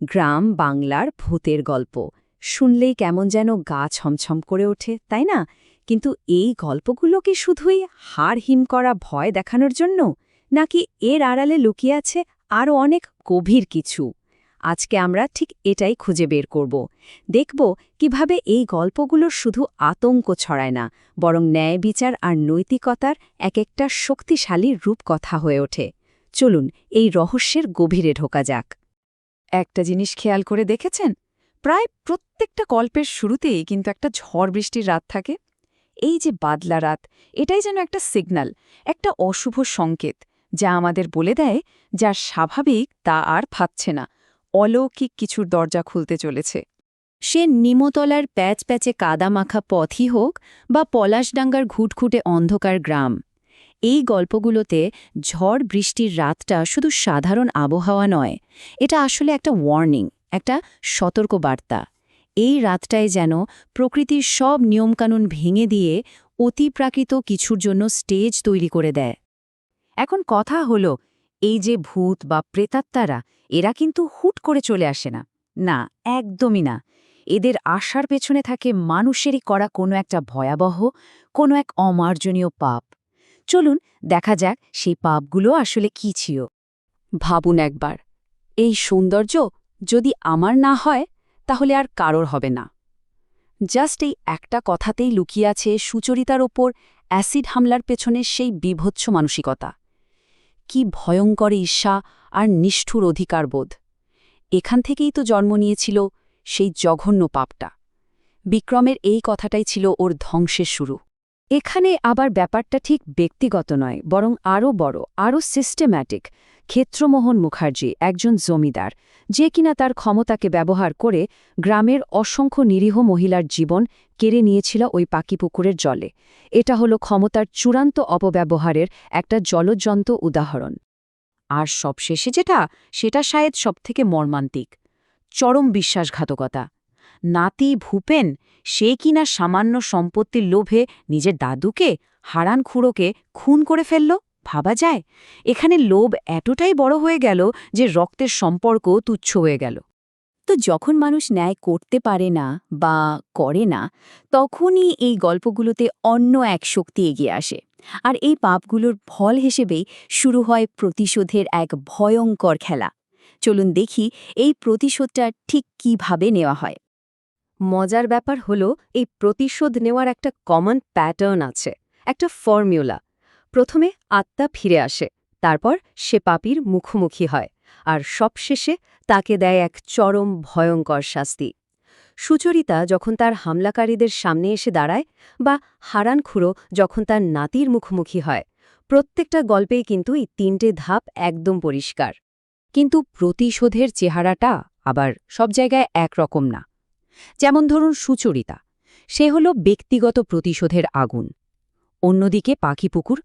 গ্রাম বাংলার ভূতের গল্প শুনলেই কেমন যেন গা ছমছম করে ওঠে, তাই না? কিন্তু এই গল্পগুলো কি শুধুই হাড় হিম করা ভয় দেখানোর জন্য, নাকি এর আড়ালে লুকিয়ে আছে আরও অনেক গভীর কিছু? আজকে আমরা ঠিক এটাই খুঁজে বের করব। দেখব কিভাবে এই গল্পগুলো শুধু আতঙ্ক ছড়ায় না, বরং ন্যায় বিচার আর নৈতিকতার এক একটা শক্তিশালী রূপকথা হয়ে ওঠে। চলুন এই রহস্যের গভীরে ঢোকা যাক। একটা জিনিস খেয়াল করে দেখেছেন, প্রায় প্রত্যেকটা গল্পের শুরুতেই কিন্তু একটা ঝড় বৃষ্টির রাত থাকে। এই যে বাদলা রাত, এটাই যেন একটা সিগন্যাল, একটা অশুভ সংকেত, যা আমাদের বলে দেয় যা স্বাভাবিক তা আর থাকছে না, অলৌকিক কিছুর দরজা খুলতে চলেছে। সে নিমতলার প্যাচ প্যাচে কাদামাখা পথই হোক বা পলাশডাঙ্গার ঘুটঘুটে অন্ধকার গ্রাম, এই গল্পগুলোতে ঝড় বৃষ্টির রাতটা শুধু সাধারণ আবহাওয়া নয়, এটা আসলে একটা ওয়ার্নিং, একটা সতর্কবার্তা। এই রাতটায় যেন প্রকৃতির সব নিয়মকানুন ভেঙে দিয়ে অতিপ্রাকৃত কিছুর জন্য স্টেজ তৈরি করে দেয়। এখন কথা হলো, এই যে ভূত বা প্রেতাত্মারা, এরা কিন্তু হুট করে চলে আসে না। না, একদমই না। এদের আসার পেছনে থাকে মানুষেরই করা কোনো একটা ভয়াবহ, কোনো এক অমার্জনীয় পাপ। চলুন দেখা যাক সেই পাপগুলো আসলে কী ছিল। ভাবুন একবার, এই সৌন্দর্য যদি আমার না হয়, তাহলে আর কারোর হবে না। জাস্ট এই একটা কথাতেই লুকিয়ে আছে সুচরিতার ওপর অ্যাসিড হামলার পেছনে সেই বীভৎস মানসিকতা। কি ভয়ঙ্কর ঈর্ষা আর নিষ্ঠুর অধিকারবোধ! এখান থেকেই তো জন্ম নিয়েছিল সেই জঘন্য পাপটা। বিক্রমের এই কথাটাই ছিল ওর ধ্বংসের শুরু। এখানে আবার ব্যাপারটা ঠিক ব্যক্তিগত নয়, বরং আরও বড়, আরও সিস্টেম্যাটিক। ক্ষেত্রমোহন মুখার্জি একজন জমিদার, যে কিনা তার ক্ষমতাকে ব্যবহার করে গ্রামের অসংখ্য নিরীহ মহিলার জীবন কেড়ে নিয়েছিল ওই পাকিপুকুরের জলে। এটা হলো ক্ষমতার চূড়ান্ত অপব্যবহারের একটা জ্বলজ্জন্ত উদাহরণ। আর সবশেষে যেটা, সেটা শায়দ সবথেকে মর্মান্তিক, চরম বিশ্বাসঘাতকতা। নাতি ভূপেন, সে কিনা সামান্য সম্পত্তির লোভে নিজের দাদুকে, হারান খুড়োকে খুন করে ফেলল। ভাবা যায়, এখানে লোভ এতটাই বড় হয়ে গেল যে রক্তের সম্পর্ক তুচ্ছ হয়ে গেল। তো যখন মানুষ ন্যায় করতে পারে না বা করে না, তখনই এই গল্পগুলোতে অন্য এক শক্তি এগিয়ে আসে। আর এই পাপগুলোর ফল হিসেবেই শুরু হয় প্রতিশোধের এক ভয়ঙ্কর খেলা। চলুন দেখি এই প্রতিশোধটা ঠিক কিভাবে নেওয়া হয়। মজার ব্যাপার হলো, এই প্রতিশোধ নেওয়ার একটা কমন প্যাটার্ন আছে, একটা ফর্মুলা। প্রথমে আত্মা ফিরে আসে, তারপর সে পাপীর মুখোমুখি হয়, আর সবশেষে তাকে দেয় এক চরম ভয়ঙ্কর শাস্তি। সুচরিতা যখন তার হামলাকারীদের সামনে এসে দাঁড়ায়, বা হারান খুড়ো যখন তার নাতির মুখোমুখি হয়, প্রত্যেকটা গল্পেই কিন্তু এই তিনটে ধাপ একদম পরিষ্কার। কিন্তু প্রতিশোধের চেহারাটা আবার সব জায়গায় একরকম না। যেমন ধরুন সুচরিতা, সে হল ব্যক্তিগত প্রতিশোধের আগুন। অন্যদিকে পাখিপুকুর,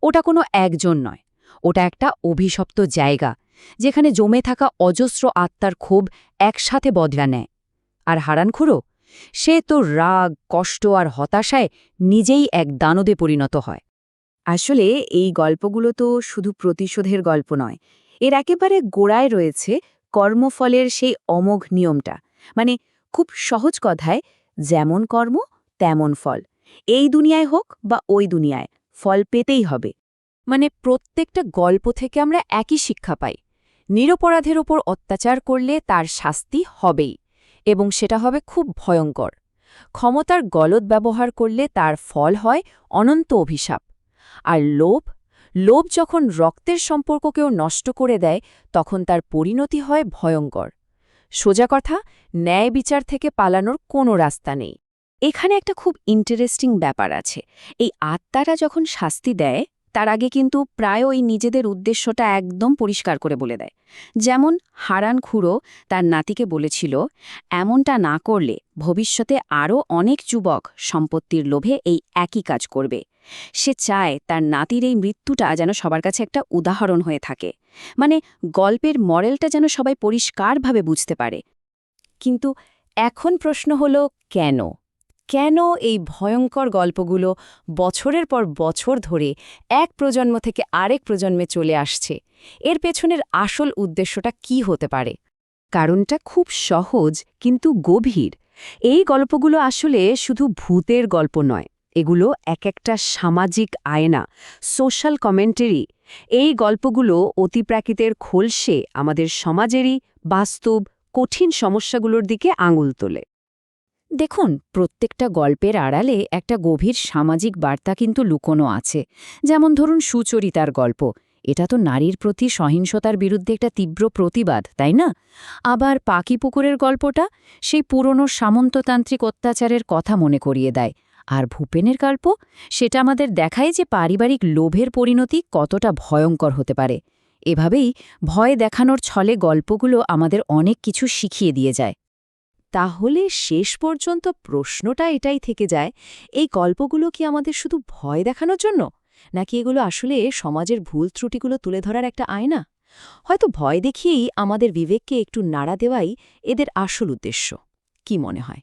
ওটা কোনো একজন নয়, ওটা একটা অভিশপ্ত জায়গা, যেখানে জমে থাকা অজস্র আত্মার ক্ষোভ একসাথে বদলা নেয়। আর হারানখুড়ো, সে তো রাগ, কষ্ট আর হতাশায় নিজেই এক দানবে পরিণত হয়। আসলে এই গল্পগুলো তো শুধু প্রতিশোধের গল্প নয়, এর একেবারে গোড়ায় রয়েছে কর্মফলের সেই অমোঘ নিয়মটা। মানে খুব সহজ কথায়, যেমন কর্ম তেমন ফল। এই দুনিয়ায় হোক বা ওই দুনিয়ায়, ফল পেতেই হবে। মানে প্রত্যেকটা গল্প থেকে আমরা একই শিক্ষা পাই, নিরপরাধের ওপর অত্যাচার করলে তার শাস্তি হবেই, এবং সেটা হবে খুব ভয়ঙ্কর। ক্ষমতার গলদ ব্যবহার করলে তার ফল হয় অনন্ত অভিশাপ। আর লোভ, লোভ যখন রক্তের সম্পর্ককেও নষ্ট করে দেয়, তখন তার পরিণতি হয় ভয়ঙ্কর। সোজা কথা, ন্যায় বিচার থেকে পালানোর কোনো রাস্তা নেই। এখানে একটা খুব ইন্টারেস্টিং ব্যাপার আছে। এই আত্মারা যখন শাস্তি দেয়, তার আগে কিন্তু প্রায় ওই নিজেদের উদ্দেশ্যটা একদম পরিষ্কার করে বলে দেয়। যেমন হারান খুড়ো তার নাতিকে বলেছিল, এমনটা না করলে ভবিষ্যতে আরও অনেক যুবক সম্পত্তির লোভে এই একই কাজ করবে। সে চায় তার নাতির এই মৃত্যুটা যেন সবার কাছে একটা উদাহরণ হয়ে থাকে। মানে গল্পের মরেলটা যেন সবাই পরিষ্কারভাবে বুঝতে পারে। কিন্তু এখন প্রশ্ন হলো, কেন? কেন এই ভয়ঙ্কর গল্পগুলো বছরের পর বছর ধরে এক প্রজন্ম থেকে আরেক প্রজন্মে চলে আসছে? এর পেছনের আসল উদ্দেশ্যটা কি হতে পারে? কারণটা খুব সহজ কিন্তু গভীর। এই গল্পগুলো আসলে শুধু ভূতের গল্প নয়, এগুলো এক একটা সামাজিক আয়না, সোশ্যাল কমেন্টারি। এই গল্পগুলো অতিপ্রাকৃতের খোলসে আমাদের সমাজেরই বাস্তব কঠিন সমস্যাগুলোর দিকে আঙুল তোলে। দেখুন, প্রত্যেকটা গল্পের আড়ালে একটা গভীর সামাজিক বার্তা কিন্তু লুকোনো আছে। যেমন ধরুন সুচরিতার গল্প, এটা তো নারীর প্রতি সহিংসতার বিরুদ্ধে একটা তীব্র প্রতিবাদ, তাই না? আবার পাখিপুকুরের গল্পটা সেই পুরনো সামন্ততান্ত্রিক অত্যাচারের কথা মনে করিয়ে দেয়। আর ভূপেনের গল্প, সেটা আমাদের দেখায় যে পারিবারিক লোভের পরিণতি কতটা ভয়ঙ্কর হতে পারে। এভাবেই ভয় দেখানোর ছলে গল্পগুলো আমাদের অনেক কিছু শিখিয়ে দিয়ে যায়। তাহলে শেষ পর্যন্ত প্রশ্নটা এটাই থেকে যায়, এই গল্পগুলো কি আমাদের শুধু ভয় দেখানোর জন্য, নাকি এগুলো আসলে সমাজের ভুল ত্রুটিগুলো তুলে ধরার একটা আয়না? হয়তো ভয় দেখিয়েই আমাদের বিবেককে একটু নাড়া দেওয়াই এদের আসল উদ্দেশ্য। কি মনে হয়?